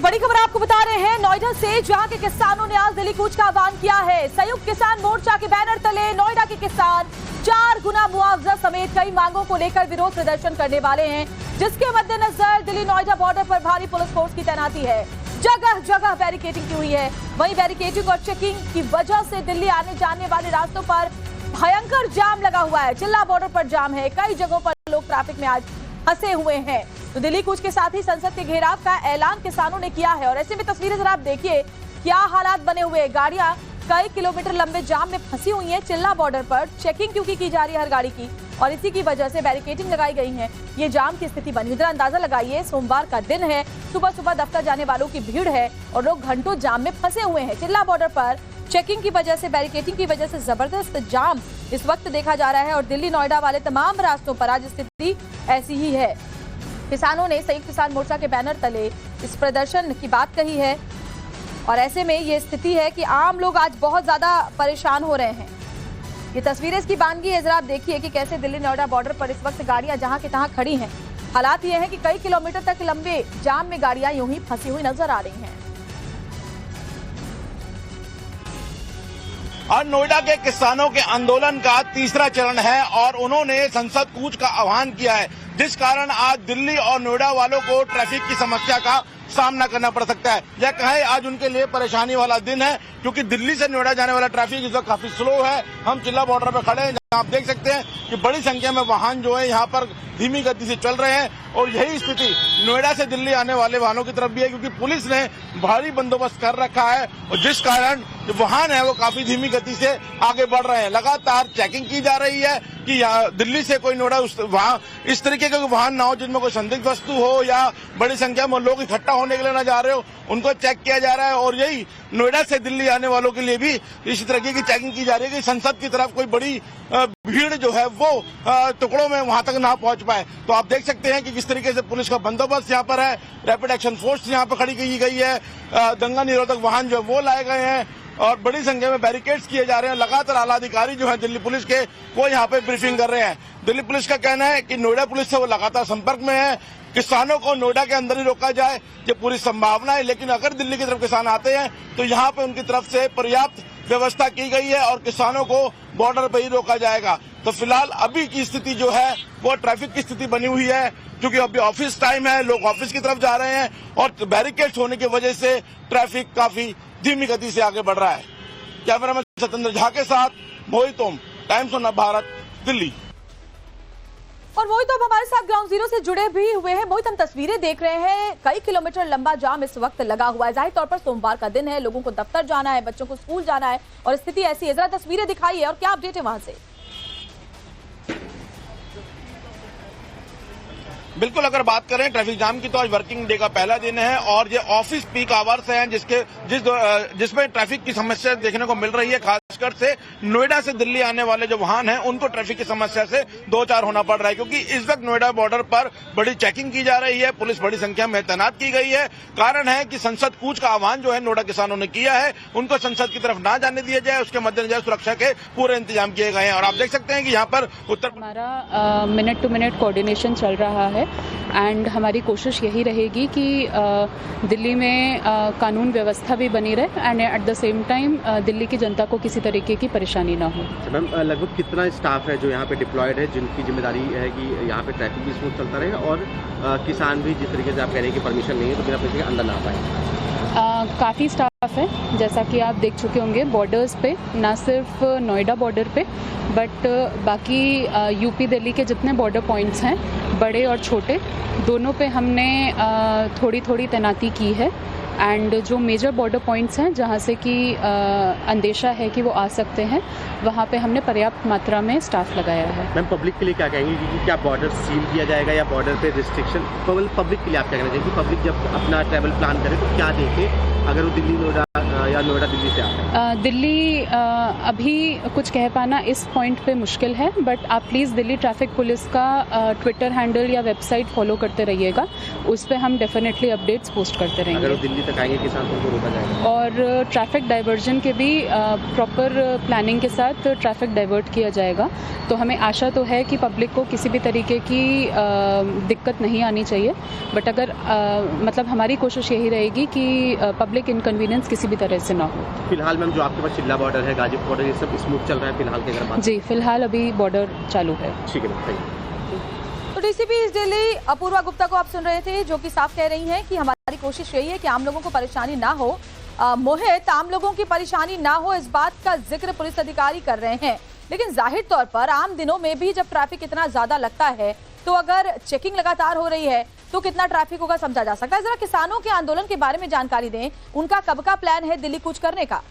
एक बड़ी खबर आपको बता रहे हैं नोएडा से, जहां के किसानों ने आज दिल्ली कूच का आह्वान किया है। संयुक्त किसान मोर्चा के बैनर तले नोएडा के किसान 4 गुना मुआवजा समेत कई मांगों को लेकर विरोध प्रदर्शन करने वाले हैं, जिसके मद्देनजर दिल्ली नोएडा बॉर्डर पर भारी पुलिस फोर्स की तैनाती है। जगह जगह बैरिकेडिंग की हुई है। वहीं बैरिकेडिंग और चेकिंग की वजह से दिल्ली आने जाने वाले रास्तों पर भयंकर जाम लगा हुआ है। चिल्ला बॉर्डर पर जाम है, कई जगहों पर लोग ट्रैफिक में आज फंसे हुए हैं। तो दिल्ली कूच के साथ ही संसद के घेराव का ऐलान किसानों ने किया है। और ऐसे में तस्वीरें जरा आप देखिए, क्या हालात बने हुए। गाड़ियां कई किलोमीटर लंबे जाम में फंसी हुई हैं। चिल्ला बॉर्डर पर चेकिंग क्योंकि की जा रही है हर गाड़ी की, और इसी की वजह से बैरिकेडिंग लगाई गई है। ये जाम की स्थिति बनी हुई। जरा अंदाजा लगाइए, सोमवार का दिन है, सुबह सुबह दफ्तर जाने वालों की भीड़ है और लोग घंटों जाम में फंसे हुए हैं। चिल्ला बॉर्डर पर चेकिंग की वजह से, बैरिकेडिंग की वजह से जबरदस्त जाम इस वक्त देखा जा रहा है। और दिल्ली नोएडा वाले तमाम रास्तों पर आज स्थिति ऐसी ही है। किसानों ने संयुक्त किसान मोर्चा के बैनर तले इस प्रदर्शन की बात कही है। और ऐसे में ये स्थिति है कि आम लोग आज बहुत ज्यादा परेशान हो रहे हैं। ये तस्वीरें इसकी बानगी है, जरा आप देखिए कि कैसे दिल्ली नोएडा बॉर्डर पर इस वक्त गाड़ियां जहां के तहां खड़ी हैं। हालात ये है कि कई किलोमीटर तक लंबे जाम में गाड़ियां यूं ही फंसी हुई नजर आ रही हैं। आज नोएडा के किसानों के आंदोलन का तीसरा चरण है और उन्होंने संसद कूच का आह्वान किया है, जिस कारण आज दिल्ली और नोएडा वालों को ट्रैफिक की समस्या का सामना करना पड़ सकता है। यह कहें आज उनके लिए परेशानी वाला दिन है, क्योंकि दिल्ली से नोएडा जाने वाला ट्रैफिक इस वक्त काफी स्लो है। हम चिल्ला बॉर्डर पर खड़े हैं, जहां आप देख सकते हैं कि बड़ी संख्या में वाहन जो है यहाँ पर धीमी गति से चल रहे हैं। और यही स्थिति नोएडा से दिल्ली आने वाले वाहनों की तरफ भी है, क्योंकि पुलिस ने भारी बंदोबस्त कर रखा है और जिस कारण जो वाहन है वो काफी धीमी गति से आगे बढ़ रहे हैं। लगातार चेकिंग की जा रही है कि दिल्ली से कोई नोएडा वहां इस तरीके के वाहन ना हो जिनमें कोई संदिग्ध वस्तु हो या बड़ी संख्या में लोग इकट्ठा होने के लिए न जा रहे हो, उनको चेक किया जा रहा है। और यही नोएडा से दिल्ली आने वालों के लिए भी इसी तरीके की चेकिंग की जा रही है कि संसद की तरफ कोई बड़ी भीड़ जो है वो टुकड़ों में वहां तक ना पहुंच पाए। तो आप देख सकते हैं कि किस तरीके से पुलिस का बंदोबस्त यहाँ पर है। रैपिड एक्शन फोर्स यहाँ पर खड़ी की गई है, दंगा निरोधक वाहन जो है वो लाए गए हैं और बड़ी संख्या में बैरिकेड्स किए जा रहे हैं। लगातार आला अधिकारी जो है दिल्ली पुलिस के वो यहाँ पे ब्रीफिंग कर रहे हैं। दिल्ली पुलिस का कहना है कि नोएडा पुलिस से वो लगातार संपर्क में है। किसानों को नोएडा के अंदर ही रोका जाए ये पूरी संभावना है, लेकिन अगर दिल्ली की तरफ किसान आते हैं तो यहाँ पे उनकी तरफ से पर्याप्त व्यवस्था की गई है और किसानों को बॉर्डर पर ही रोका जाएगा। तो फिलहाल अभी की स्थिति जो है वो ट्रैफिक की स्थिति बनी हुई है, क्योंकि अभी ऑफिस टाइम है, लोग ऑफिस की तरफ जा रहे हैं और बैरिकेड्स होने की वजह से ट्रैफिक काफी धीमी गति से आगे बढ़ रहा है। कैमरामैन सत्येंद्र झा के साथ मोहित ओम, टाइम्स ऑफ भारत, दिल्ली। और मोहित अब हमारे साथ ग्राउंड जीरो से जुड़े भी हुए हैं। मोहित, हम तस्वीरें देख रहे हैं, कई किलोमीटर लंबा जाम इस वक्त लगा हुआ है। जाहिर तौर पर सोमवार का दिन है, लोगों को दफ्तर जाना है, बच्चों को स्कूल जाना है और स्थिति ऐसी है। जरा तस्वीरें दिखाइए और क्या अपडेट है वहां से। बिल्कुल, अगर बात करें ट्रैफिक जाम की तो आज वर्किंग डे का पहला दिन है और ये ऑफिस पीक आवर्स हैं जिसमें ट्रैफिक की समस्या देखने को मिल रही है। खासकर से नोएडा से दिल्ली आने वाले जो वाहन हैं उनको ट्रैफिक की समस्या से दो चार होना पड़ रहा है, क्योंकि इस वक्त नोएडा बॉर्डर पर बड़ी चेकिंग की जा रही है। पुलिस बड़ी संख्या में तैनात की गई है। कारण है कि संसद कूच का आह्वान जो है नोएडा किसानों ने किया है, उनको संसद की तरफ ना जाने दिया जाए, उसके मद्देनजर सुरक्षा के पूरे इंतजाम किए गए हैं। और आप देख सकते हैं कि यहाँ पर हमारा मिनट टू मिनट कोऑर्डिनेशन चल रहा है एंड हमारी कोशिश यही रहेगी कि दिल्ली में कानून व्यवस्था भी बनी रहे and at the same time Delhi की जनता को किसी तरीके की परेशानी ना हो। मैम, लगभग कितना स्टाफ है जो यहाँ पे डिप्लॉयड है, जिनकी जिम्मेदारी है कि यहाँ पे ट्रैफिक भी स्मूथ चलता रहे और किसान भी जिस तरीके से आप कह रहे हैं कि परमिशन नहीं है तो बिना परमिशन के अंदर ना आ पाए? काफ़ी स्टाफ है, जैसा कि आप देख चुके होंगे बॉर्डर्स पे, ना सिर्फ नोएडा बॉर्डर पे बट बाकी यूपी दिल्ली के जितने बॉर्डर पॉइंट्स हैं, बड़े और छोटे, दोनों पे हमने थोड़ी थोड़ी तैनाती की है। एंड जो मेजर बॉर्डर पॉइंट्स हैं जहाँ से कि अंदेशा है कि वो आ सकते हैं, वहाँ पे हमने पर्याप्त मात्रा में स्टाफ लगाया है। मैम, पब्लिक के लिए क्या कहेंगे कि क्या बॉर्डर सील किया जाएगा या बॉर्डर पे रिस्ट्रिक्शन? पब्लिक के लिए आप क्या कहना चाहिए कि पब्लिक जब अपना ट्रैवल प्लान करे तो क्या देखे अगर वो दिल्ली नोएडा या नोएडा दिल्ली से आता है? दिल्ली अभी कुछ कह पाना इस पॉइंट पे मुश्किल है, बट आप प्लीज़ दिल्ली ट्रैफिक पुलिस का ट्विटर हैंडल या वेबसाइट फॉलो करते रहिएगा, उस पर हम डेफिनेटली अपडेट्स पोस्ट करते रहेंगे। अगर वो दिल्ली तक आएंगे किसान तो उनको रोका जाएगा। और ट्रैफिक डाइवर्जन के भी प्रॉपर प्लानिंग के साथ ट्रैफिक डाइवर्ट किया जाएगा। तो हमें आशा तो है कि पब्लिक को किसी भी तरीके की दिक्कत नहीं आनी चाहिए, बट अगर मतलब हमारी कोशिश यही रहेगी कि पब्लिक इनकन्वीनियंस किसी भी तरह से ना हो। फिलहाल मैम जो आपके पास चिल्ला बॉर्डर है, गाजीपुर बॉर्डर, ये सब स्मूथ चल रहा है फिलहाल के अगर बात? जी, फिलहाल अभी बॉर्डर चालू है। ठीक है मैम, थैंक यू। तो डीसीपी दिल्ली अपूर्वा गुप्ता को आप सुन रहे थे, जो कि साफ कह रही हैं कि हमारी कोशिश यही है कि आम लोगों को परेशानी ना हो। मोहित, आम लोगों की परेशानी ना हो इस बात का जिक्र पुलिस अधिकारी कर रहे हैं, लेकिन जाहिर तौर पर आम दिनों में भी जब ट्रैफिक इतना ज्यादा लगता है तो अगर चेकिंग लगातार हो रही है तो कितना ट्रैफिक होगा समझा जा सकता है। जरा किसानों के आंदोलन के बारे में जानकारी दें, उनका कब का प्लान है दिल्ली कूच करने का?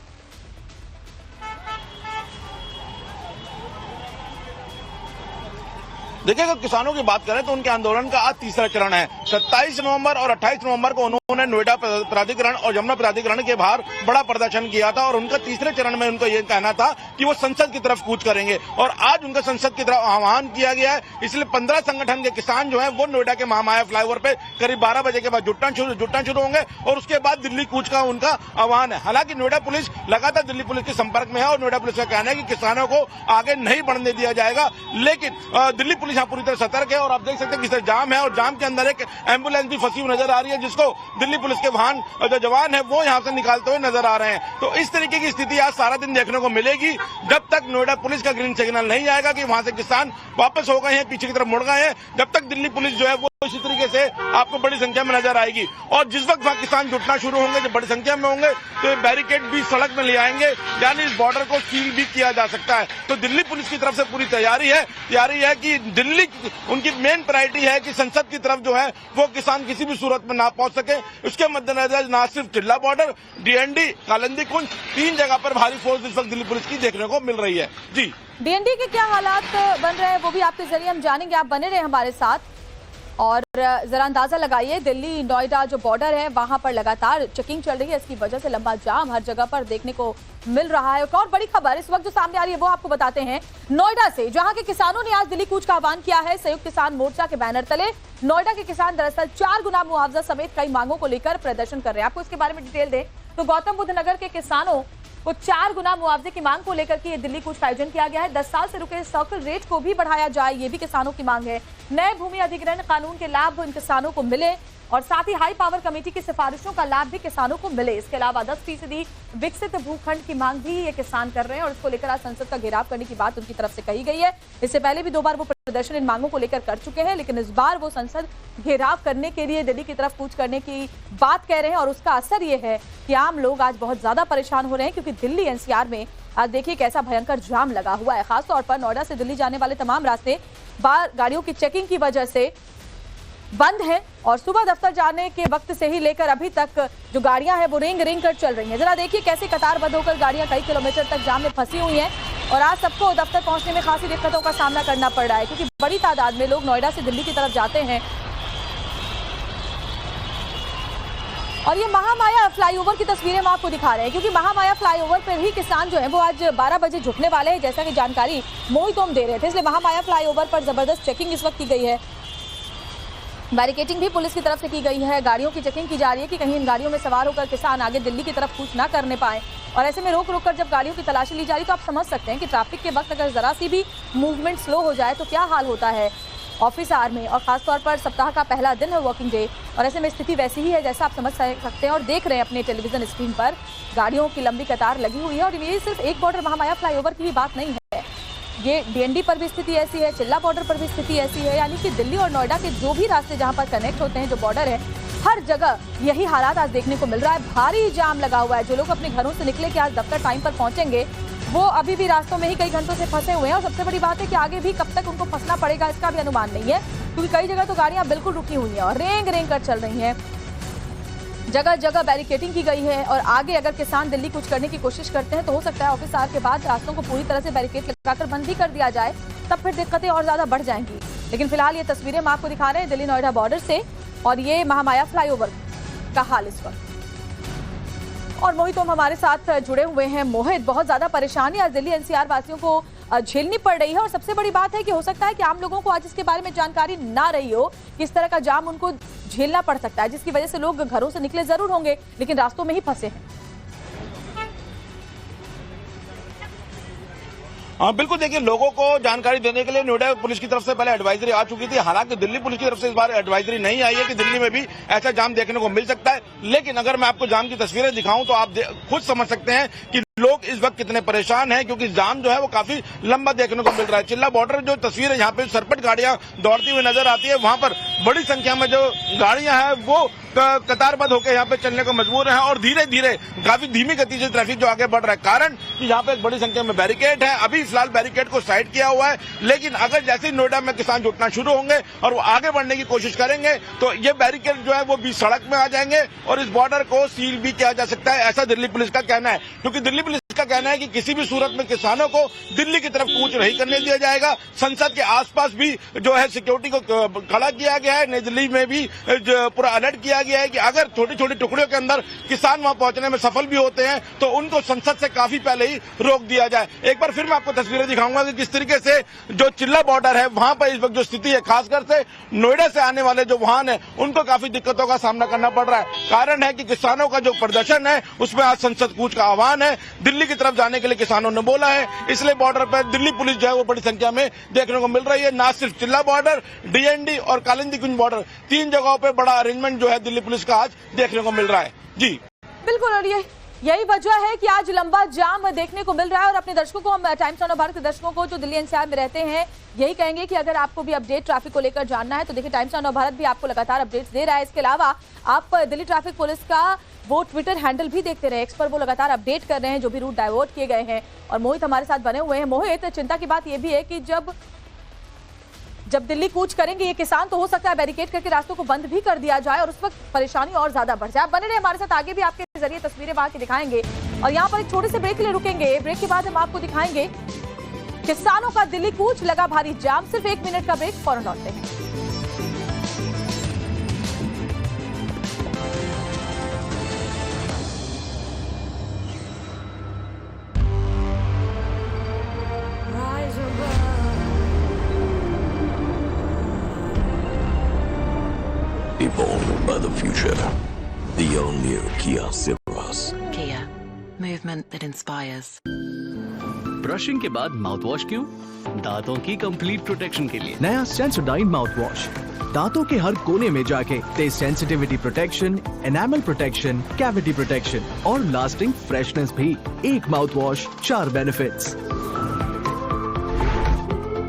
देखिए, अगर किसानों की बात करें तो उनके आंदोलन का आज तीसरा चरण है। 27 नवंबर और 28 नवंबर को उन्होंने नोएडा प्राधिकरण और यमुना प्राधिकरण के बाहर बड़ा प्रदर्शन किया था और उनका तीसरे चरण में उनका यह कहना था कि वो संसद की तरफ कूच करेंगे और आज उनका संसद की तरफ आह्वान किया गया है। इसलिए 15 संगठन के किसान जो है वो नोएडा के महामाया फ्लाईओवर पे करीब 12 बजे के बाद जुटना शुरू होंगे और उसके बाद दिल्ली कूच का उनका आह्वान है। हालांकि नोएडा पुलिस लगातार दिल्ली पुलिस के संपर्क में है और नोएडा पुलिस का कहना है कि किसानों को आगे नहीं बढ़ने दिया जाएगा, लेकिन दिल्ली पुलिस यहाँ पूरी तरह सतर्क है और आप देख सकते हैं किस जाम है और जाम के अंदर एक एम्बुलेंस भी फंसी हुई नजर आ रही है, जिसको दिल्ली पुलिस के वाहन जो जवान है वो यहाँ से निकालते हुए नजर आ रहे हैं। तो इस तरीके की स्थिति आज सारा दिन देखने को मिलेगी जब तक नोएडा पुलिस का ग्रीन सिग्नल नहीं आएगा कि वहां से किसान वापस हो गए हैं, पीछे की तरफ मुड़ गए हैं। जब तक दिल्ली पुलिस जो है वो इसी तरीके से आपको बड़ी संख्या में नजर आएगी और जिस वक्त वहां किसान जुटना शुरू होंगे, जब बड़ी संख्या में होंगे तो बैरिकेड भी सड़क में ले आएंगे, यानी इस बॉर्डर को सील भी किया जा सकता है। तो दिल्ली पुलिस की तरफ से पूरी तैयारी है कि दिल्ली उनकी मेन प्रायोरिटी है कि संसद की तरफ जो है वो किसान किसी भी सूरत में ना पहुंच सके। उसके मद्देनजर न सिर्फ चिल्ला बॉर्डर, डीएनडी, कालिंदी कुंज, 3 जगह पर भारी फोर्स इस वक्त दिल्ली पुलिस की देखने को मिल रही है। जी, डीएनडी के क्या हालात बन रहे हैं वो भी आपके जरिए हम जानेंगे, आप बने रहे हमारे साथ। और जरा अंदाजा लगाइए, दिल्ली नोएडा जो बॉर्डर है वहां पर लगातार चेकिंग चल रही है, इसकी वजह से लंबा जाम हर जगह पर देखने को मिल रहा है। और बड़ी खबर इस वक्त जो सामने आ रही है वो आपको बताते हैं नोएडा से, जहां के किसानों ने आज दिल्ली कूच का आह्वान किया है। संयुक्त किसान मोर्चा के बैनर तले नोएडा के किसान दरअसल 4 गुना मुआवजा समेत कई मांगों को लेकर प्रदर्शन कर रहे हैं। आपको इसके बारे में डिटेल दें तो गौतम बुद्ध नगर के किसानों को 4 गुना मुआवजे की मांग को लेकर के दिल्ली कूच का आयोजन किया गया है। 10 साल से रुके सर्कल रेट को भी बढ़ाया जाए, ये भी किसानों की मांग है। नए भूमि अधिग्रहण कानून के लाभ इन किसानों को मिले और साथ ही हाई पावर कमेटी की सिफारिशों का लाभ भी किसानों को मिले। इसके अलावा 10% विकसित भूखंड की मांग भी ये किसान कर रहे हैं और इसको लेकर आज संसद का घेराव करने की बात उनकी तरफ से कही गई है। इससे पहले भी 2 बार वो प्रदर्शन इन मांगों को लेकर कर चुके हैं, लेकिन इस बार वो संसद घेराव करने के लिए दिल्ली की तरफ कूच करने की बात कह रहे हैं और उसका असर ये है कि आम लोग आज बहुत ज्यादा परेशान हो रहे हैं, क्योंकि दिल्ली एनसीआर में आज देखिए कैसा भयंकर जाम लगा हुआ है। खासतौर पर नोएडा से दिल्ली जाने वाले तमाम रास्ते गाड़ियों की चेकिंग की वजह से बंद है और सुबह दफ्तर जाने के वक्त से ही लेकर अभी तक जो गाड़ियां हैं वो रिंग कर चल रही हैं। जरा देखिए कैसे कतारबद्ध होकर गाड़ियां कई किलोमीटर तक जाम में फंसी हुई हैं और आज सबको दफ्तर पहुंचने में खासी दिक्कतों का सामना करना पड़ रहा है, क्योंकि बड़ी तादाद में लोग नोएडा से दिल्ली की तरफ जाते हैं। और ये महामाया फ्लाईओवर की तस्वीरें हम आपको दिखा रहे हैं, क्योंकि महामाया फ्लाईओवर पर ही किसान जो है वो आज 12 बजे जुटने वाले हैं, जैसा कि जानकारी मोहित ओम दे रहे थे। इसलिए महामाया फ्लाईओवर पर जबरदस्त चेकिंग इस वक्त की गई है, बैरिकेडिंग भी पुलिस की तरफ से की गई है, गाड़ियों की चेकिंग की जा रही है कि कहीं इन गाड़ियों में सवार होकर किसान आगे दिल्ली की तरफ कूच ना करने पाए। और ऐसे में रोक कर जब गाड़ियों की तलाशी ली जा रही तो आप समझ सकते हैं कि ट्रैफिक के वक्त अगर जरा सी भी मूवमेंट स्लो हो जाए तो क्या हाल होता है ऑफिस आवर में। और खासतौर पर सप्ताह का पहला दिन है वर्किंग डे और ऐसे में स्थिति वैसी ही है जैसा आप समझ सकते हैं और देख रहे हैं अपने टेलीविजन स्क्रीन पर। गाड़ियों की लंबी कतार लगी हुई है और ये सिर्फ एक बॉर्डर महामाया फ्लाईओवर की ही बात नहीं है, ये डीएनडी पर भी स्थिति ऐसी है, चिल्ला बॉर्डर पर भी स्थिति ऐसी है। यानी कि दिल्ली और नोएडा के जो भी रास्ते जहां पर कनेक्ट होते हैं, जो बॉर्डर है, हर जगह यही हालात आज देखने को मिल रहा है। भारी जाम लगा हुआ है। जो लोग अपने घरों से निकले कि आज दफ्तर टाइम पर पहुंचेंगे वो अभी भी रास्तों में ही कई घंटों से फंसे हुए हैं और सबसे बड़ी बात है कि आगे भी कब तक उनको फंसना पड़ेगा इसका भी अनुमान नहीं है, क्योंकि कई जगह तो गाड़ियां बिल्कुल रुकी हुई हैं और रेंग कर चल रही हैं। जगह जगह बैरिकेडिंग की गई है और आगे अगर किसान दिल्ली कूच करने की कोशिश करते हैं तो हो सकता है ऑफिस आवर के बाद रास्तों को पूरी तरह से बैरिकेड लगाकर बंद भी कर दिया जाए, तब फिर दिक्कतें और ज्यादा बढ़ जाएंगी। लेकिन फिलहाल ये तस्वीरें हम आपको दिखा रहे हैं दिल्ली नोएडा बॉर्डर से और ये महामाया फ्लाईओवर का हाल इस वक्त। और मोहित हम हमारे साथ जुड़े हुए हैं। मोहित, बहुत ज्यादा परेशानी आज दिल्ली एनसीआर वासियों को झेलनी पड़ रही है और सबसे बड़ी बात है कि हो सकता है कि आम लोगों को आज इसके बारे में जानकारी ना रही हो, किस तरह का जाम उनको झेलना पड़ सकता है, जिसकी वजह से लोग घरों से निकले जरूर होंगे लेकिन रास्तों में ही फंसे हैं। हाँ बिल्कुल, देखिए लोगों को जानकारी देने के लिए नोएडा पुलिस की तरफ से पहले एडवाइजरी आ चुकी थी। हालांकि दिल्ली पुलिस की तरफ से इस बार एडवाइजरी नहीं आई है कि दिल्ली में भी ऐसा जाम देखने को मिल सकता है। लेकिन अगर मैं आपको जाम की तस्वीरें दिखाऊं तो आप खुद समझ सकते हैं कि लोग इस वक्त कितने परेशान हैं, क्योंकि जाम जो है वो काफी लंबा देखने को मिल रहा है। चिल्ला बॉर्डर जो तस्वीर है, यहाँ पे सरपट गाड़ियां दौड़ती हुई नजर आती है, वहां पर बड़ी संख्या में जो गाड़ियां हैं वो कतारबद्ध होकर यहाँ पे चलने को मजबूर हैं और धीरे धीरे काफी धीमी गति से ट्रैफिक जो आगे बढ़ रहा है। कारण कि यहाँ पे एक बड़ी संख्या में बैरिकेड है। अभी फिलहाल बैरिकेड को साइड किया हुआ है, लेकिन अगर जैसे ही नोएडा में किसान जुटना शुरू होंगे और वो आगे बढ़ने की कोशिश करेंगे तो ये बैरिकेड जो है वो बीच सड़क में आ जाएंगे और इस बॉर्डर को सील भी किया जा सकता है, ऐसा दिल्ली पुलिस का कहना है। क्योंकि दिल्ली पुलिस का कहना है कि किसी भी सूरत में किसानों को दिल्ली की तरफ कूच नहीं करने दिया जाएगा। संसद के आसपास भी जो है सिक्योरिटी को खड़ा किया गया है। नई दिल्ली में भी पूरा अलर्ट किया गया है कि अगर छोटी छोटी टुकड़ियों के अंदर किसान वहां पहुंचने में सफल भी होते हैं तो उनको संसद से काफी पहले ही रोक दिया जाए। एक बार फिर मैं आपको तस्वीरें दिखाऊंगा कि किस तरीके से जो चिल्ला बॉर्डर है वहां पर इस वक्त जो स्थिति है, खासकर से नोएडा से आने वाले जो वाहन है उनको काफी दिक्कतों का सामना करना पड़ रहा है। कारण है कि किसानों का जो प्रदर्शन है उसमें आज संसद कूच का आह्वान है। दिल्ली की तरफ जाने के लिए किसानों ने बोला है, इसलिए बॉर्डर पर दिल्ली पुलिस जो है वो बड़ी संख्या में देखने को मिल रही है। ना सिर्फ चिल्ला बॉर्डर, डीएनडी और कालिंदी कुंज बॉर्डर, 3 जगहों पर बड़ा अरेंजमेंट जो है दिल्ली पुलिस का आज देखने को मिल रहा है। जी बिल्कुल, और यही वजह है कि आज लंबा जाम देखने को मिल रहा है। और अपने दर्शकों को, हम टाइम्स ऑफ भारत के दर्शकों को जो दिल्ली एनसीआर में रहते हैं, यही कहेंगे कि अगर आपको भी अपडेट ट्रैफिक को लेकर जानना है तो देखिए टाइम्स ऑफ भारत भी आपको लगातार अपडेट्स दे रहा है। इसके अलावा आप दिल्ली ट्रैफिक पुलिस का वो ट्विटर हैंडल भी देखते रहे, एक्स पर वो लगातार अपडेट कर रहे हैं जो भी रूट डाइवर्ट किए गए हैं। और मोहित हमारे साथ बने हुए हैं। मोहित, चिंता की बात यह भी है कि जब दिल्ली कूच करेंगे ये किसान तो हो सकता है बैरिकेड करके रास्तों को बंद भी कर दिया जाए और उस वक्त परेशानी और ज्यादा बढ़ जाए। आप बने रहे हमारे साथ, आगे भी आपके जरिए तस्वीरें वहां की दिखाएंगे। और यहाँ पर एक छोटे से ब्रेक के लिए रुकेंगे। ब्रेक के बाद हम आपको दिखाएंगे किसानों का दिल्ली कूच, लगा भारी जाम। सिर्फ 1 मिनट का ब्रेक, फौरन लौटते हैं। Evolved by the future. The all-new Kia Ceros. Kia, movement that inspires. Brushing के बाद माउथ वॉश क्यों? दांतों की कंप्लीट प्रोटेक्शन के लिए। नया सेंसोडाइन माउथ वॉश दांतों के हर कोने में जाके taste sensitivity protection, enamel protection, cavity protection और लास्टिंग फ्रेशनेस भी। एक mouthwash, 4 benefits.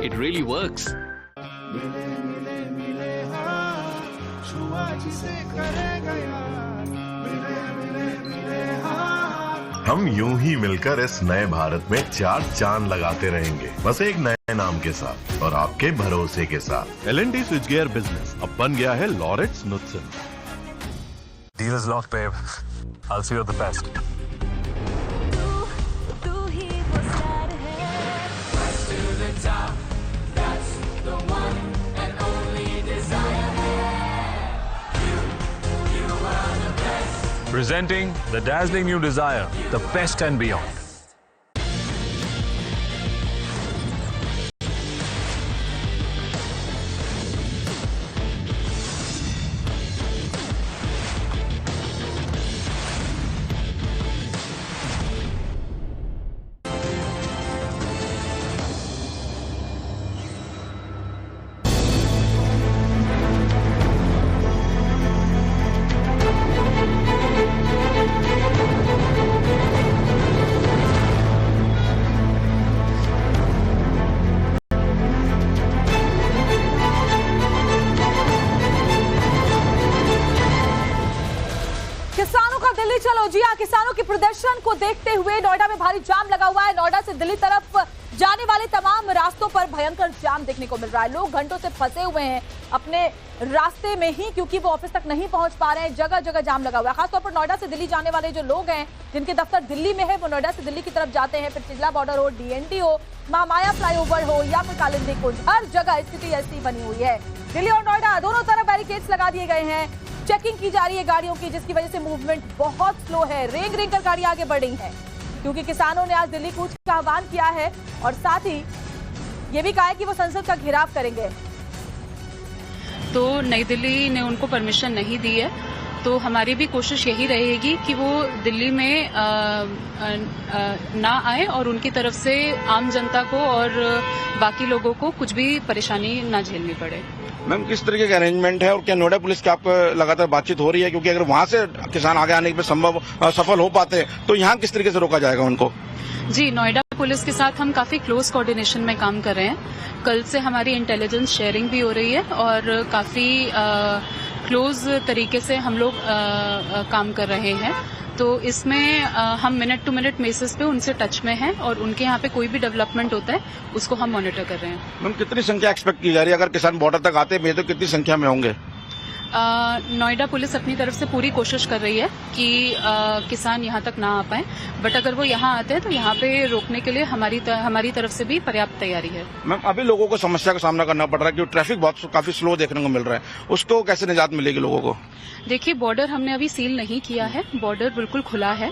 It really works. हम यूं ही मिलकर इस नए भारत में 4 चांद लगाते रहेंगे, बस एक नए नाम के साथ और आपके भरोसे के साथ। L&T स्विचगियर बिजनेस अब बन गया है Lawrence नुत्सन। Deal is locked, babe. I'll see you at the best. Presenting the dazzling new Desire, the best and beyond. चलो जी हाँ, किसानों के प्रदर्शन को देखते हुए नोएडा में भारी जाम लगा हुआ है। नोएडा से दिल्ली तरफ जाने वाले तमाम रास्तों पर भयंकर जाम देखने को मिल रहा है। लोग घंटों से फंसे हुए हैं अपने रास्ते में ही, क्योंकि वो ऑफिस तक नहीं पहुंच पा रहे हैं। जगह जगह जाम लगा हुआ है। खासतौर पर नोएडा से दिल्ली जाने वाले जो लोग हैं, जिनके दफ्तर दिल्ली में है, वो नोएडा से दिल्ली की तरफ जाते हैं। फिर चिल्ला बॉर्डर हो, डीएनडी हो, महामाया फ्लाईओवर हो या फिर कालिंदी कुंज, हर जगह स्थिति ऐसी बनी हुई है। दिल्ली और नोएडा दोनों तरफ बैरिकेड्स लगा दिए गए हैं। चेकिंग की जा रही है गाड़ियों की, जिसकी वजह से मूवमेंट बहुत स्लो है। रेंग रेंग कर गाड़ियां आगे बढ़ रही हैं, क्योंकि किसानों ने आज दिल्ली कूच का आह्वान किया है और साथ ही ये भी कहा है कि वो संसद का घेराव करेंगे। तो नई दिल्ली ने उनको परमिशन नहीं दी है, तो हमारी भी कोशिश यही रहेगी कि वो दिल्ली में ना आए और उनकी तरफ से आम जनता को और बाकी लोगों को कुछ भी परेशानी ना झेलनी पड़े। मैम, किस तरीके का अरेंजमेंट है और क्या नोएडा पुलिस की आपको लगातार बातचीत हो रही है? क्योंकि अगर वहां से किसान आगे आने पे सफल हो पाते हैं तो यहाँ किस तरीके से रोका जाएगा उनको? जी, नोएडा पुलिस के साथ हम काफी क्लोज कोऑर्डिनेशन में काम कर रहे हैं। कल से हमारी इंटेलिजेंस शेयरिंग भी हो रही है और काफी क्लोज तरीके से हम लोग काम कर रहे हैं। तो इसमें हम मिनट टू मिनट बेसिस पे उनसे टच में हैं और उनके यहाँ पे कोई भी डेवलपमेंट होता है उसको हम मॉनिटर कर रहे हैं। मैम, कितनी संख्या एक्सपेक्ट की जा रही है? अगर किसान बॉर्डर तक आते हैं तो कितनी संख्या में होंगे? नोएडा पुलिस अपनी तरफ से पूरी कोशिश कर रही है कि किसान यहाँ तक ना आ पाए, बट अगर वो यहाँ आते हैं तो यहाँ पे रोकने के लिए हमारी तरफ से भी पर्याप्त तैयारी है। मैम, अभी लोगों को समस्या का सामना करना पड़ रहा है क्योंकि ट्रैफिक बहुत काफी स्लो देखने को मिल रहा है, उसको कैसे निजात मिलेगी लोगों को? देखिए, बॉर्डर हमने अभी सील नहीं किया है, बॉर्डर बिल्कुल खुला है,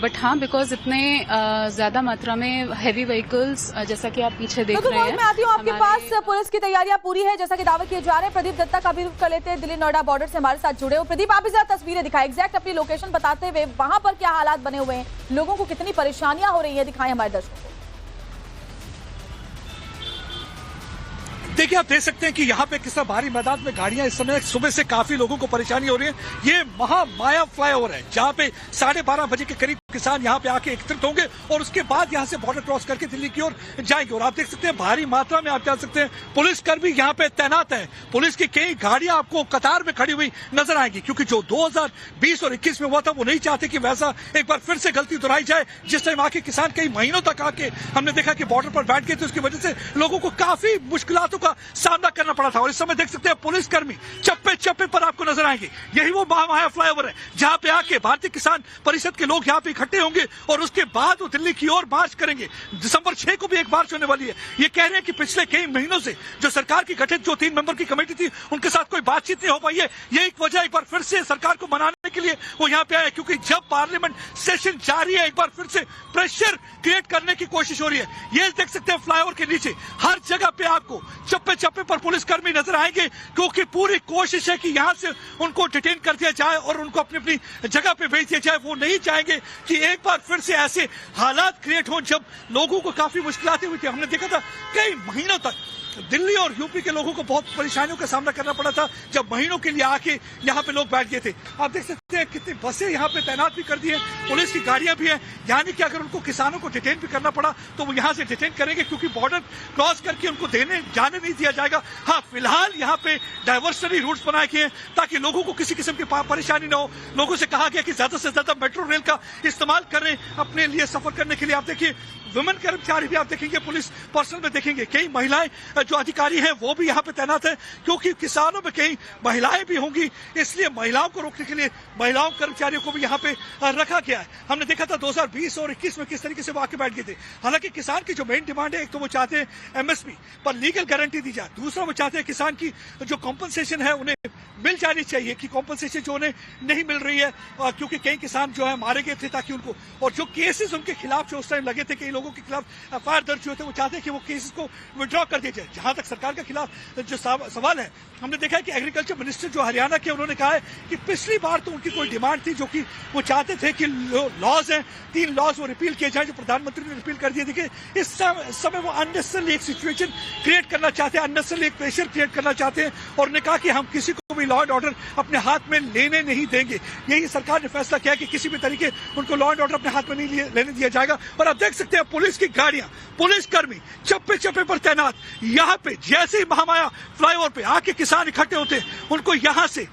बट हाँ, बिकॉज इतने ज्यादा मात्रा में हैवी व्हीकल्स जैसा कि आप पीछे देख रहे हैं। मैं आती हूँ आपके पास। पुलिस की तैयारियां पूरी है जैसा कि दावा किए जा रहे हैं। प्रदीप दत्ता का भी रुख कर लेते हैं, दिल्ली नोएडा बॉर्डर से हमारे साथ जुड़े हो। प्रदीप, आप भी जरा तस्वीरें दिखाएं, एग्जैक्ट अपनी लोकेशन बताते हुए वहां पर क्या हालात बने हुए हैं, लोगों को कितनी परेशानियां हो रही है, दिखाएं हमारे दर्शकों को। देखिए, आप देख सकते हैं कि यहाँ पे किस तरह भारी मैदान में गाड़ियां इस समय सुबह से काफी लोगों को परेशानी हो रही है। ये महामाया फ्लाईओवर है जहाँ पे 12:30 बजे के करीब किसान यहाँ पे आके एकत्रित होंगे और उसके बाद यहाँ से बॉर्डर क्रॉस करके दिल्ली की ओर जाएंगे। और आप देख सकते हैं भारी मात्रा में आप जान सकते हैं पुलिसकर्मी यहाँ पे तैनात है। पुलिस की कई गाड़ियां आपको कतार में खड़ी हुई नजर आएंगी, क्योंकि जो 2020 और 21 में हुआ था वो नहीं चाहते कि वैसा एक बार फिर से गलती दोहराई जाए। जिस टाइम आके किसान कई महीनों तक आके हमने देखा कि बॉर्डर पर बैठ गए थे, उसकी वजह से लोगों को काफी मुश्किलातों का सामना करना पड़ा था। और इस समय देख सकते हैं पुलिसकर्मी चप्पे चप्पे पर आपको नजर आएंगे। यही वो महामाया फ्लाईओवर है जहां पे आके भारतीय किसान परिषद के लोग यहाँ पे इकट्ठे होंगे और उसके बाद वो दिल्ली की ओर मार्च करेंगे। दिसंबर 6 को भी एक मार्च होने वाली है। ये कह रहे हैं कि पिछले कई महीनों से जो सरकार की गठित जो 3 मेंबर की कमेटी थी उनके साथ कोई बातचीत नहीं हो पाई है। ये एक वजह एक बार फिर से सरकार को मनाने के लिए वो यहाँ पे आए, क्योंकि जब पार्लियामेंट सेशन जारी है एक बार फिर से प्रेशर क्रिएट करने की कोशिश हो रही है। ये देख सकते हैं फ्लाईओवर के नीचे हर जगह पे आपको चप्पे चप्पे पर पुलिसकर्मी नजर आएंगे, क्योंकि पूरी कोशिश है कि यहाँ से उनको डिटेन कर दिया जाए और उनको अपनी अपनी जगह पे भेज दिया जाए। वो नहीं चाहेंगे कि एक बार फिर से ऐसे हालात क्रिएट हो जब लोगों को काफी मुश्किलातें हुई थी। हमने देखा था कई महीनों तक दिल्ली और यूपी के लोगों को बहुत परेशानियों का सामना करना पड़ा था जब महीनों के लिए आके यहाँ पे लोग बैठ गए थे। आप देख सकते हैं कितनी बसें यहाँ पे तैनात भी कर दी है, पुलिस की गाड़ियां भी हैं। यानी कि अगर उनको किसानों को डिटेन भी करना पड़ा तो वो यहाँ से डिटेन करेंगे, क्योंकि बॉर्डर क्रॉस करके उनको जाने नहीं दिया जाएगा। हाँ, फिलहाल यहाँ पे डाइवर्सरी रूट्स बनाए गए हैं ताकि लोगों को किसी किस्म की परेशानी न हो। लोगों से कहा गया कि ज्यादा से ज्यादा मेट्रो रेल का इस्तेमाल करें अपने लिए सफर करने के लिए। आप देखिए, वुमेन कर्मचारी भी आप देखेंगे, पुलिस पर्सनल में देखेंगे, कई महिलाएं जो अधिकारी हैं वो भी यहाँ पे तैनात है, क्योंकि किसानों में कई महिलाएं भी होंगी, इसलिए महिलाओं को रोकने के लिए महिलाओं कर्मचारियों को भी यहाँ पे रखा गया है। हमने देखा था 2020 और 21 में किस तरीके से वो आके बैठ गए थे। हालांकि किसान की जो मेन डिमांड है, एक तो वो चाहते हैं एमएसपी पर लीगल गारंटी दी जाए, दूसरा वो चाहते हैं किसान की जो कॉम्पनसेशन है उन्हें मिल जानी चाहिए, कि कॉम्पनसेशन जो उन्हें नहीं मिल रही है, क्योंकि कई किसान जो है मारे गए थे, ताकि उनको और जो केसेस उनके खिलाफ जो उस टाइम लगे थे, कई लोगों के खिलाफ एफआईआर दर्ज हुए थे, वो चाहते हैं कि वो केसेस को विड्रॉ कर दिया जाए। जहां तक सरकार के खिलाफ जो सवाल है, हमने देखा है कि एग्रीकल्चर मिनिस्टर जो हरियाणा के, उन्होंने कहा है कि पिछली बार तो उनकी कोई डिमांड थी जो कि वो चाहते थे कि लॉज हैं 3 लॉज वो रिपील किए जाए जो प्रधानमंत्री ने रिपील कर दिए। देखिए, इस समय वो अननेसेसरली एक सिचुएशन क्रिएट करना चाहते हैं, अननेसेसरली एक प्रेशर क्रिएट करना चाहते हैं, और उन्होंने कहा कि हम किसी को भी लॉ एंड ऑर्डर अपने हाथ में लेने नहीं देंगे। यही सरकार ने फैसला किया कि किसी भी तरीके उनको लॉ एंड ऑर्डर अपने हाथ में नहीं लेने दिया जाएगा। और आप देख सकते हैं पुलिस की गाड़ियां, पुलिसकर्मी चप्पे चप्पे पर तैनात। यहाँ पे जैसे ही महामाया फ्लाईओवर पे आके किसान इकट्ठे होते हैं, उनको यहाँ से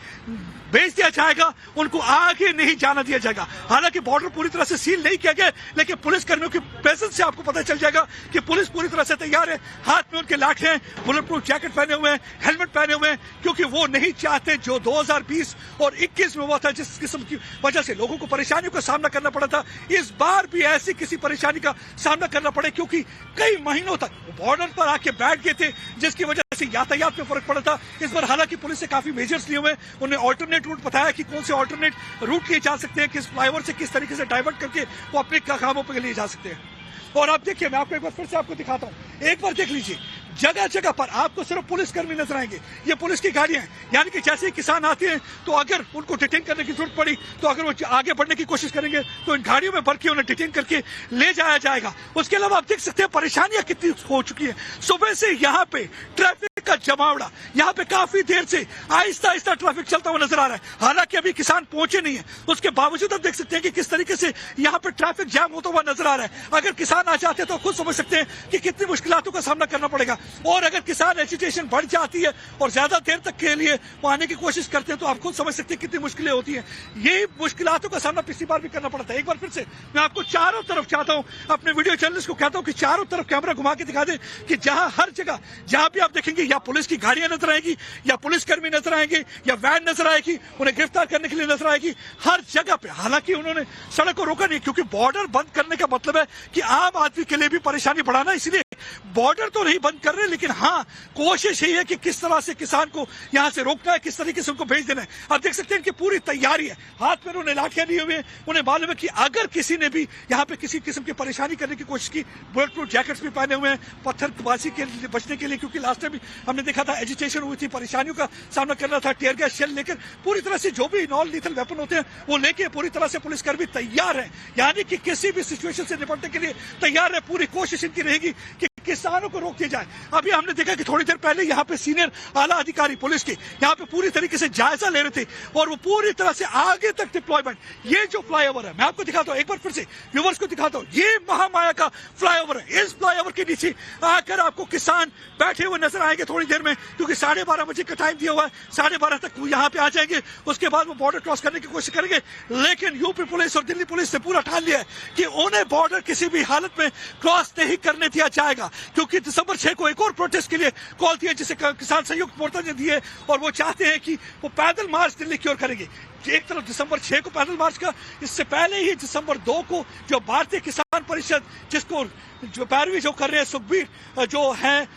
भेज दिया जाएगा, उनको आगे नहीं जाना दिया जाएगा। हालांकि बॉर्डर पूरी तरह से सील नहीं किया गया, लेकिन पुलिस कर्मियों की प्रेजेंस से आपको पता चल जाएगा कि पुलिस पूरी तरह से तैयार है। हाथ में उनके लाठे हैं, बुलेट प्रूफ जैकेट पहने हुए हैं, हेलमेट पहने हुए हैं, क्योंकि वो नहीं चाहते जो 2020 और 21 में हुआ था, जिस किस्म की वजह से लोगों को परेशानियों का सामना करना पड़ा था, इस बार भी ऐसी किसी परेशानी का सामना करना पड़े, क्योंकि कई महीनों तक बॉर्डर पर आके बैठ गए थे, जिसकी वजह से यातायात में फर्क पड़ा था। इस बार हालांकि पुलिस से काफी मेजर्स लिए हुए, उन्हें ऑल्टरनेट रूट बताया कि कौन से ऑल्टरनेट रूट किए जा सकते हैं, किस फ्लाईओवर से किस तरीके से डाइवर्ट करके वो अपने कामों पर लिए जा सकते हैं। और आप देखिए, मैं आपको एक बार फिर से आपको दिखाता हूँ, एक बार देख लीजिए, जगह जगह पर आपको सिर्फ पुलिसकर्मी नजर आएंगे। ये पुलिस की गाड़ियां हैं, यानी कि जैसे ही किसान आते हैं तो अगर उनको डिटेन करने की जरूरत पड़ी तो अगर वो आगे बढ़ने की कोशिश करेंगे तो इन गाड़ियों में भर के उन्हें डिटेन करके ले जाया जाएगा। उसके अलावा आप देख सकते हैं परेशानियां कितनी हो चुकी है। सुबह से यहाँ पे ट्रैफिक का जमावड़ा, यहाँ पे काफी देर से आहिस्ता आहिस्ता ट्रैफिक चलता हुआ नजर आ रहा है। हालांकि अभी किसान पहुंचे नहीं है, उसके बावजूद आप देख सकते हैं कि किस तरीके से यहाँ पे ट्रैफिक जाम होता हुआ नजर आ रहा है। अगर किसान आ जाते हैं तो खुद समझ सकते हैं कि कितनी मुश्किलों का सामना करना पड़ेगा। और अगर किसान एजिटेशन बढ़ जाती है और ज्यादा देर तक के लिए वो आने की कोशिश करते हैं तो आप खुद समझ सकते हैं कितनी मुश्किलें होती हैं। ये मुश्किलों का सामना पिछली बार भी करना पड़ा था। एक बार फिर से मैं आपको चारों तरफ चाहता हूं, अपने वीडियो जर्नलिस्ट को कहता हूं कि चारों तरफ कैमरा घुमा के दिखा दे कि जहां हर जगह जहां भी आप देखेंगे या पुलिस की गाड़ियां नजर आएगी, या पुलिसकर्मी नजर आएंगे, या वैन नजर आएगी, उन्हें गिरफ्तार करने के लिए नजर आएगी, हर जगह पे। हालांकि उन्होंने सड़क को रोका नहीं, क्योंकि बॉर्डर बंद करने का मतलब है कि आम आदमी के लिए भी परेशानी बढ़ाना, इसलिए बॉर्डर तो नहीं बंद कर रहे, लेकिन हाँ कोशिश यही है कि किस तरह से किसान को यहां से रोकना है, किस तरीके से उनको भेज देना है। आप देख सकते हैं इनकी पूरी तैयारी है, हाथ में उन्होंने लाठियां लिए हुए हैं। उन्हें मालूम है कि अगर किसी ने भी यहाँ पे किसी किस्म की परेशानी करने की कोशिश की, बुलेट प्रूफ जैकेट्स भी पहने हुए हैं पत्थरबाजी के बचने के लिए, क्योंकि लास्ट टाइम भी हमने देखा था एजिटेशन हुई थी, परेशानियों का सामना करना था। टीयर गैस शेल लेकर पूरी तरह से जो भी नॉन लीथल वेपन होते हैं वो लेके पूरी तरह से पुलिसकर्मी तैयार है, यानी कि किसी भी सिचुएशन से निपटने के लिए तैयार है। पूरी कोशिश इनकी रहेगी कि किसानों को रोक दिया जाए। अभी हमने देखा कि थोड़ी देर पहले यहाँ पे सीनियर आला अधिकारी पुलिस के यहाँ पे पूरी तरीके से जायजा ले रहे थे और वो पूरी तरह से आगे तक डिप्लॉयमेंट। ये जो फ्लाईओवर है, मैं आपको दिखाता हूँ, एक बार फिर से व्यूअर्स को दिखाता हूँ, ये महामाया का फ्लाईओवर है। इस फ्लाईओवर के नीचे आकर आपको किसान बैठे हुए नजर आएंगे थोड़ी देर में, क्योंकि 12:30 बजे का टाइम दिया हुआ है। 12:30 तक वो यहाँ पे आ जाएंगे, उसके बाद वो बॉर्डर क्रॉस करने की कोशिश करेंगे। लेकिन यूपी पुलिस और दिल्ली पुलिस ने पूरा ठान लिया है कि उन्हें बॉर्डर किसी भी हालत में क्रॉस नहीं करने दिया जाएगा, क्योंकि दिसंबर 6 को एक और प्रोटेस्ट के लिए कॉल दिया जिसे किसान संयुक्त मोर्चा ने दी है, और वो चाहते हैं कि वो पैदल मार्च दिल्ली की ओर करेंगे। एक तरफ दिसंबर 6 को पैदल मार्च का, इससे पहले ही दिसंबर 2 को जो भारतीय किसान परिषद, जिसको जो पैरवी जो कर रहे हैं सुखबीर जो है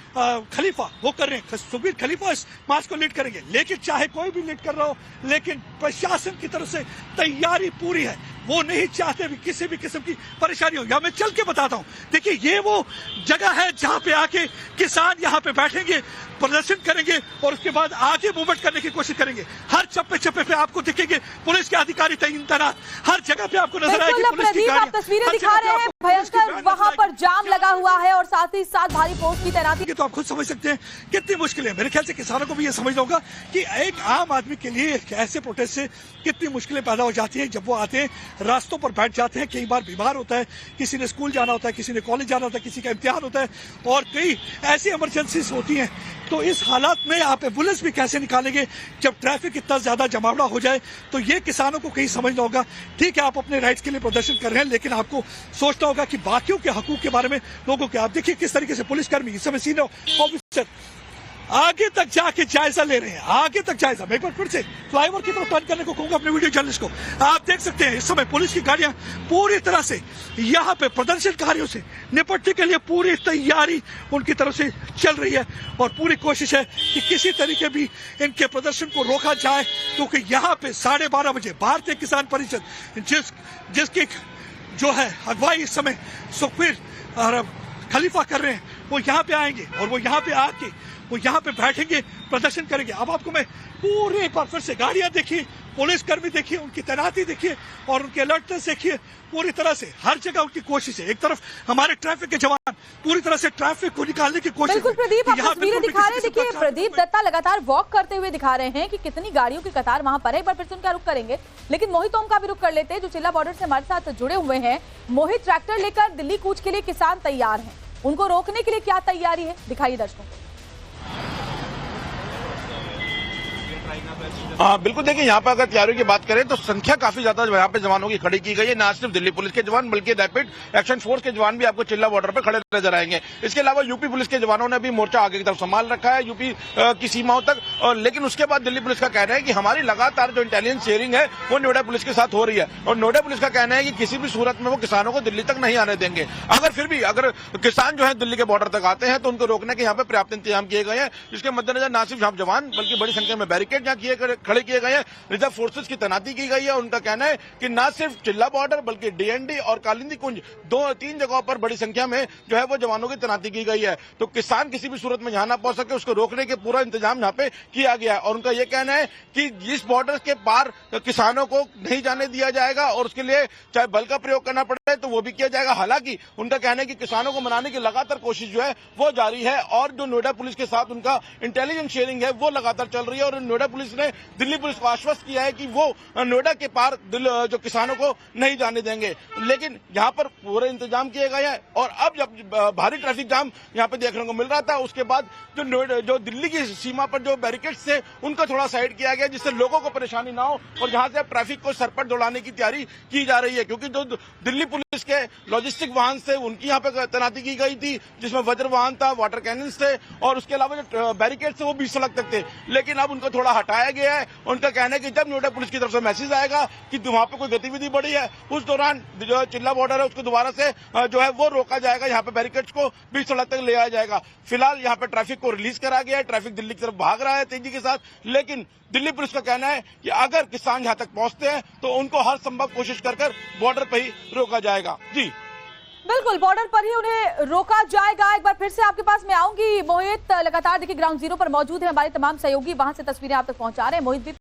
खलीफा, वो कर रहे हैं, सुखबीर खलीफा इस मार्च को लीड करेंगे। लेकिन चाहे कोई भी लीड कर रहा हो, लेकिन प्रशासन की तरफ से तैयारी पूरी है। वो नहीं चाहते भी किसी भी किस्म की परेशानी हो। या मैं चल के बताता हूँ, देखिए ये वो जगह है जहाँ पे आके किसान यहाँ पे बैठेंगे, प्रदर्शन करेंगे और उसके बाद आगे मूवमेंट करने की कोशिश करेंगे। हर चप्पे चप्पे पे आपको दिखेंगे पुलिस के अधिकारी तैनात, हर जगह पे आपको नजर आएगी पुलिस की गाड़ियां। आप तस्वीरें दिखा रहे हैं, भयंकर वहां पर जाम लगा हुआ है और साथ ही साथ भारी फोर्स की तैनाती। तो आप खुद समझ सकते हैं कितनी मुश्किल है। मेरे ख्याल से किसानों को भी ये समझना होगा कि एक आम आदमी के लिए ऐसे प्रोटेस्ट से कितनी मुश्किलें पैदा हो जाती हैं। जब वो आते हैं, रास्तों पर बैठ जाते हैं, कई बार बीमार होता है, किसी ने स्कूल जाना होता है, किसी ने कॉलेज जाना होता है, किसी का इम्तिहान होता है, और कई ऐसी इमरजेंसीज होती हैं। तो इस हालात में आप एम्बुलेंस भी कैसे निकालेंगे जब ट्रैफिक इतना ज्यादा जमावड़ा हो जाए? तो ये किसानों को कहीं समझना होगा। ठीक है, आप अपने राइट्स के लिए प्रदर्शन कर रहे हैं, लेकिन आपको सोचना होगा कि बाकियों के हकूक के बारे में लोगों के। आप देखिए किस तरीके से पुलिसकर्मी, इस समय सीनियर ऑफिसर आगे तक जाके जायजा ले रहे हैं, आगे तक जायजा। मैं एक बार फिर से फ्लाईओवर की तरफ टर्न करने को कहूंगा अपने वीडियो जर्नलिस्ट को। आप देख सकते हैं इस समय पुलिस की गाड़ियां पूरी तरह से यहाँ पे प्रदर्शनकारियों से निपटने के लिए पूरी तैयारी उनकी तरफ से चल रही है, और पूरी कोशिश है कि किसी तरीके भी इनके प्रदर्शन को रोका जाए, क्योंकि यहाँ पे 12:30 बजे भारतीय किसान परिषद जिसकी जो है अगुवाई इस समय सुखबीर खलीफा कर रहे हैं, वो यहाँ पे आएंगे और वो यहाँ पे आके वो यहाँ पे बैठेंगे, प्रदर्शन करेंगे। अब आपको मैं पूरे एक बार फिर से गाड़ियां देखिए, पुलिसकर्मी देखिए, उनकी तैनाती देखिए और उनके अलर्टनेस देखिए। पूरी तरह से हर जगह उनकी कोशिश है। एक तरफ हमारे ट्रैफिक के जवान पूरी तरह से ट्रैफिक को निकालने की कोशिश। बिल्कुल प्रदीप, आप तस्वीरें दिखा रहे हैं। देखिए प्रदीप दत्ता लगातार वॉक करते हुए दिखा रहे हैं कि कितनी गाड़ियों की कतार वहां पर है। एक बार फिर से उनका रुख करेंगे, लेकिन मोहित ओम का भी रुख कर लेते हैं जो चिल्ला बॉर्डर से हमारे साथ जुड़े हुए हैं। मोहित, ट्रैक्टर लेकर दिल्ली कूच के लिए किसान तैयार हैं, उनको रोकने के लिए क्या तैयारी है, दिखाइए दर्शकों। हाँ बिल्कुल, देखिए यहाँ पर अगर तैयारियों की बात करें तो संख्या काफी ज्यादा यहाँ पे जवानों की खड़ी की गई है। न सिर्फ दिल्ली पुलिस के जवान बल्कि रैपिड एक्शन फोर्स के जवान भी आपको चिल्ला बॉर्डर पर खड़े नजर आएंगे। इसके अलावा यूपी पुलिस के जवानों ने भी मोर्चा आगे की तरफ संभाल रखा है यूपी की सीमाओं तक। और लेकिन उसके बाद दिल्ली पुलिस का कहना है कि हमारी लगातार जो इंटेलिजेंस शेयरिंग है वो नोएडा पुलिस के साथ हो रही है और नोएडा पुलिस का कहना है कि किसी भी सूरत में वो किसानों को दिल्ली तक नहीं आने देंगे। अगर फिर भी अगर किसान जो है दिल्ली के बॉर्डर तक आते हैं तो उनको रोकने के यहाँ पे पर्याप्त इंतजाम किए गए हैं, जिसके मद्देनजर न सिर्फ जवान बल्कि बड़ी संख्या में बैरिकेड यहाँ खड़े किए गए हैं, रिजर्व फोर्सेज की तैनाती की गई है। उनका कहना है कि न सिर्फ चिल्ला बॉर्डर बल्कि डीएनडी और कालिंदी कुंज 2-3 जगहों पर बड़ी संख्या में जो है वो जवानों की तैनाती की गई है, तो किसान किसी भी सूरत में यहाँ ना पहुंच सके उसको रोकने के पूरा इंतजाम यहाँ पे किया गया है। और उनका यह कहना है कि इस बॉर्डर के पार किसानों को नहीं जाने दिया जाएगा और उसके लिए चाहे बल का प्रयोग करना पड़े तो वो भी किया जाएगा। हालांकि उनका कहना है कि किसानों को मनाने की लगातार कोशिश जो है वो जारी है और जो नोएडा पुलिस के साथ उनका इंटेलिजेंस शेयरिंग है वो लगातार चल रही है। और नोएडा पुलिस ने दिल्ली पुलिस को आश्वस्त किया है कि वो नोएडा के पार जो किसानों को नहीं जाने देंगे। लेकिन यहाँ पर पूरे इंतजाम किए गए हैं और अब जब भारी ट्रैफिक जाम यहाँ पे देखने को मिल रहा था उसके बाद जो दिल्ली की सीमा पर जो बैरिकेड्स थे उनको थोड़ा साइड किया गया जिससे लोगों को परेशानी ना हो और जहां से ट्रैफिक को सरपट दौड़ाने की तैयारी की जा रही है, क्योंकि जो दिल्ली पुलिस के लॉजिस्टिक वाहन थे उनकी यहाँ पे तैनाती की गई थी जिसमें वज्र वाहन था, वाटर कैनन्स थे और उसके अलावा जो बैरिकेड थे वो 20 सड़क तक थे। लेकिन अब उनको थोड़ा हटाया गया है। उनका कहना है कि जब नोएडा पुलिस की तरफ से मैसेज आएगा कि वहां पे कोई गतिविधि बढ़ी है उस दौरान जो चिल्ला बॉर्डर है उसको दोबारा से जो है वो रोका जाएगा, यहाँ पे बैरिकेड्स को 20 सड़क तक ले आया जाएगा। फिलहाल यहाँ पे ट्रैफिक को रिलीज करा गया है, ट्रैफिक दिल्ली की तरफ भाग रहा है तेजी के साथ, लेकिन दिल्ली पुलिस का कहना है कि अगर किसान यहाँ तक पहुंचते हैं तो उनको हर संभव कोशिश कर बॉर्डर पर ही रोका जाएगा। जी बिल्कुल, बॉर्डर पर ही उन्हें रोका जाएगा। एक बार फिर से आपके पास मैं आऊंगी मोहित, लगातार देखिए ग्राउंड जीरो पर मौजूद है हमारे तमाम सहयोगी, वहां से तस्वीरें आप तक पहुंचा रहे हैं। मोहित भी